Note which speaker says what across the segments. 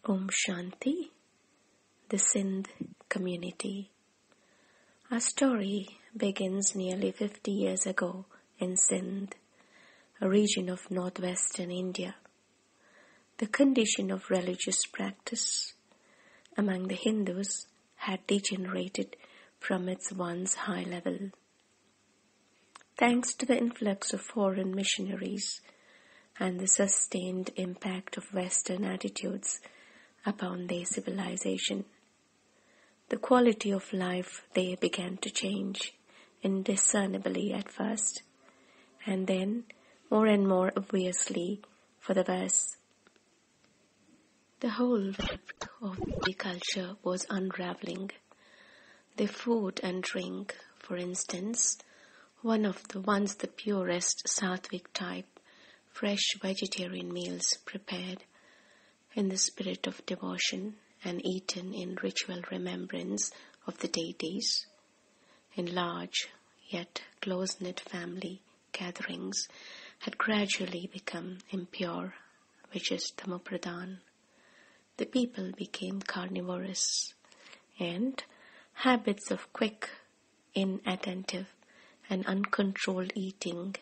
Speaker 1: Om Shanti, the Sindh community. Our story begins nearly 50 years ago in Sindh, a region of northwestern India. The condition of religious practice among the Hindus had degenerated from its once high level. Thanks to the influx of foreign missionaries and the sustained impact of Western attitudes upon their civilization, the quality of life there began to change indiscernibly at first, and then more and more obviously for the worse. The whole web of the culture was unraveling. The food and drink, for instance, one of the once the purest sattvic type, fresh vegetarian meals prepared in the spirit of devotion and eaten in ritual remembrance of the deities, in large yet close-knit family gatherings, had gradually become impure, which is tamopradhan. The people became carnivorous, and habits of quick, inattentive, and uncontrolled eating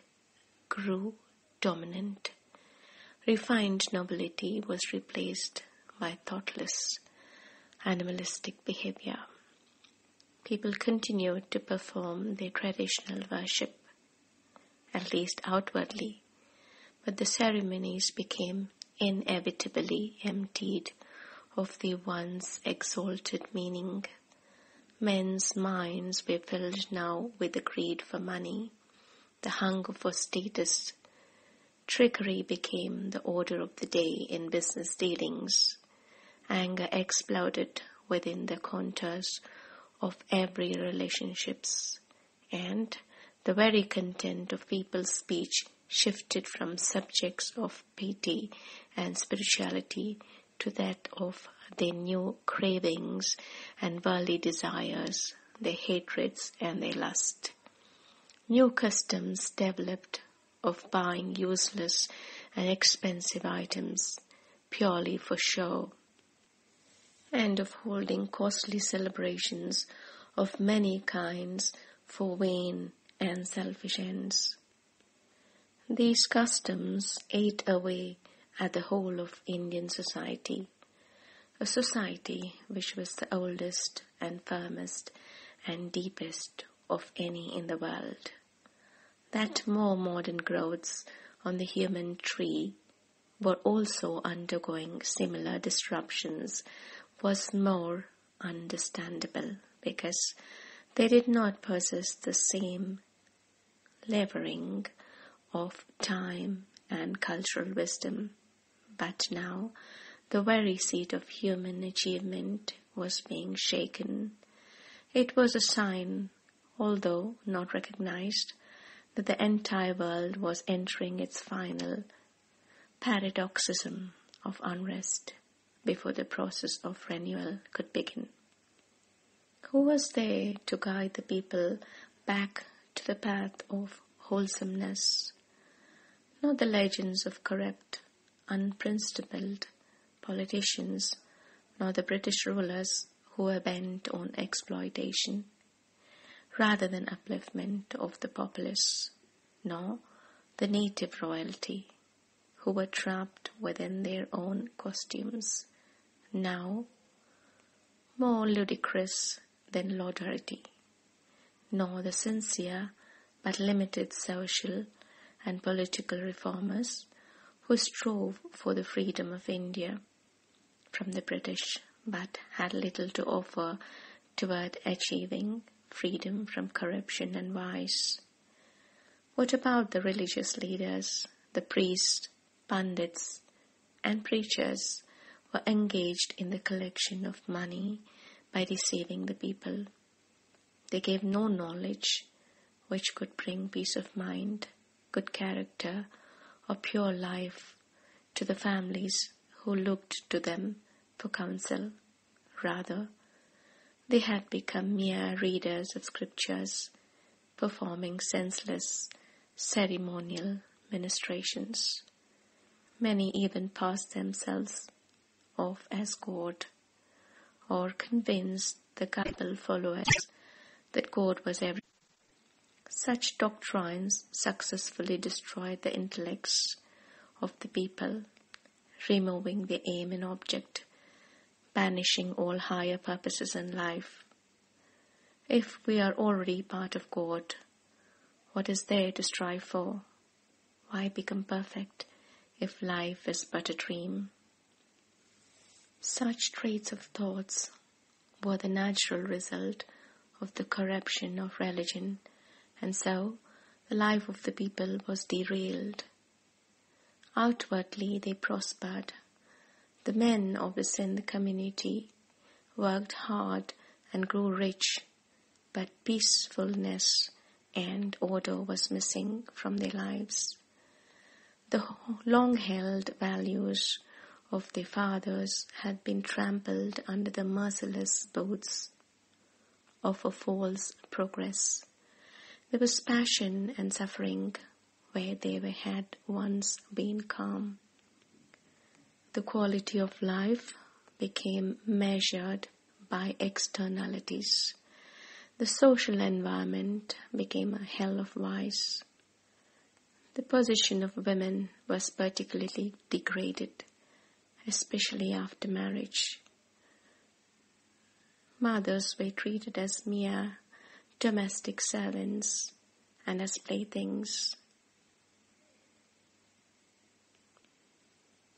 Speaker 1: grew dominant. Refined nobility was replaced by thoughtless, animalistic behavior. People continued to perform their traditional worship, at least outwardly, but the ceremonies became inevitably emptied of the once exalted meaning. Men's minds were filled now with the greed for money, the hunger for status. Trickery became the order of the day in business dealings. Anger exploded within the contours of every relationships, and the very content of people's speech shifted from subjects of piety and spirituality to that of their new cravings and worldly desires, their hatreds and their lust. New customs developed of buying useless and expensive items purely for show, and of holding costly celebrations of many kinds for vain and selfish ends. These customs ate away at the whole of Indian society, a society which was the oldest and firmest and deepest of any in the world. That more modern growths on the human tree were also undergoing similar disruptions was more understandable, because they did not possess the same levering of time and cultural wisdom. But now the very seat of human achievement was being shaken. It was a sign, although not recognized, that the entire world was entering its final paroxysm of unrest before the process of renewal could begin. Who was there to guide the people back to the path of wholesomeness? Not the legends of corrupt, unprincipled politicians, nor the British rulers who were bent on exploitation rather than upliftment of the populace, nor the native royalty who were trapped within their own costumes, now more ludicrous than lordality, nor the sincere but limited social and political reformers who strove for the freedom of India from the British but had little to offer toward achieving freedom from corruption and vice. What about the religious leaders, the priests, pundits, and preachers were engaged in the collection of money by deceiving the people? They gave no knowledge which could bring peace of mind, good character, or pure life to the families who looked to them for counsel. Rather, they had become mere readers of scriptures, performing senseless ceremonial ministrations. Many even passed themselves of as God, or convinced the gullible followers that God was everything. Such doctrines successfully destroyed the intellects of the people, removing the aim and object, banishing all higher purposes in life. If we are already part of God, what is there to strive for? Why become perfect if life is but a dream? Such traits of thoughts were the natural result of the corruption of religion, and so the life of the people was derailed. Outwardly they prospered. The men of the Sindh community worked hard and grew rich, but peacefulness and order was missing from their lives. The long-held values of their fathers had been trampled under the merciless boots of a false progress. There was passion and suffering where there had once been calm. The quality of life became measured by externalities. The social environment became a hell of vice. The position of women was particularly degraded, especially after marriage. Mothers were treated as mere domestic servants and as playthings.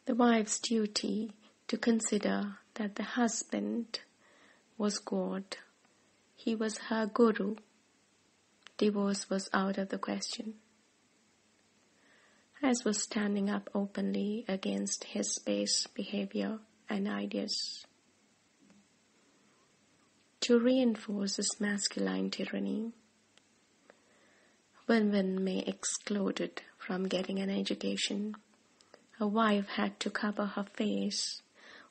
Speaker 1: The wife's duty to consider that the husband was God. He was her guru. Divorce was out of the question, as was standing up openly against his base behavior and ideas. To reinforce this masculine tyranny, women may excluded from getting an education. A wife had to cover her face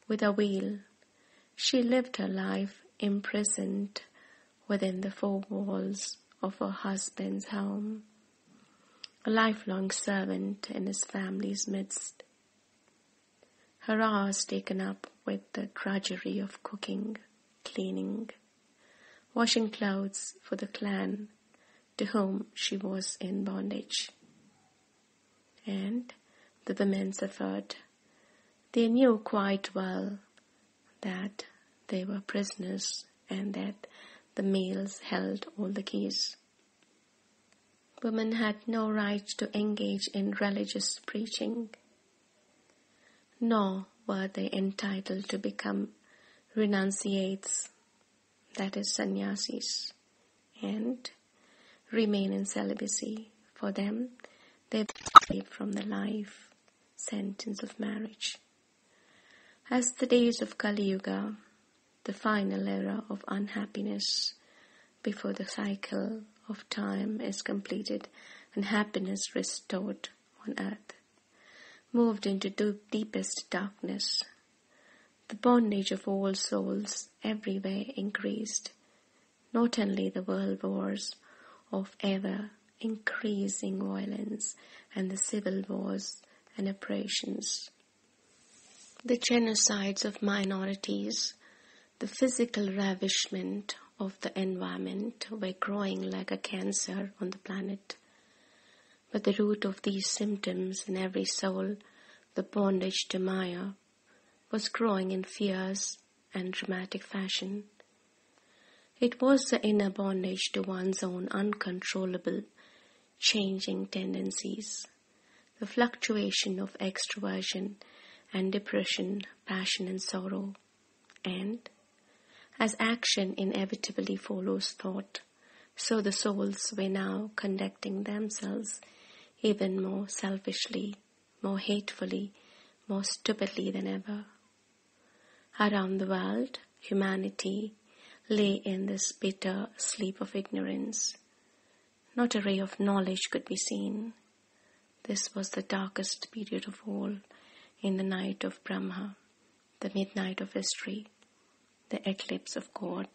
Speaker 1: with a veil. She lived her life imprisoned within the four walls of her husband's home, a lifelong servant in his family's midst. Her hours taken up with the drudgery of cooking, cleaning, washing clothes for the clan to whom she was in bondage. And the women suffered. They knew quite well that they were prisoners and that the males held all the keys. Women had no right to engage in religious preaching, nor were they entitled to become renunciates, that is, sannyasis, and remain in celibacy. For them, they escaped from the life sentence of marriage. As the days of Kali Yuga, the final era of unhappiness before the cycle of time is completed and happiness restored on earth, moved into deepest darkness, the bondage of all souls everywhere increased, not only the world wars of ever increasing violence and the civil wars and oppressions, the genocides of minorities, the physical ravishment of the environment were growing like a cancer on the planet. But the root of these symptoms in every soul, the bondage to Maya, was growing in fierce and dramatic fashion. It was the inner bondage to one's own uncontrollable, changing tendencies, the fluctuation of extroversion and depression, passion and sorrow, and as action inevitably follows thought, so the souls were now conducting themselves even more selfishly, more hatefully, more stupidly than ever. Around the world, humanity lay in this bitter sleep of ignorance. Not a ray of knowledge could be seen. This was the darkest period of all, in the night of Brahma, the midnight of history, the eclipse of God.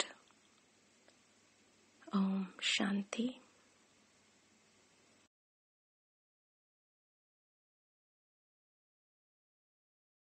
Speaker 1: Om Shanti.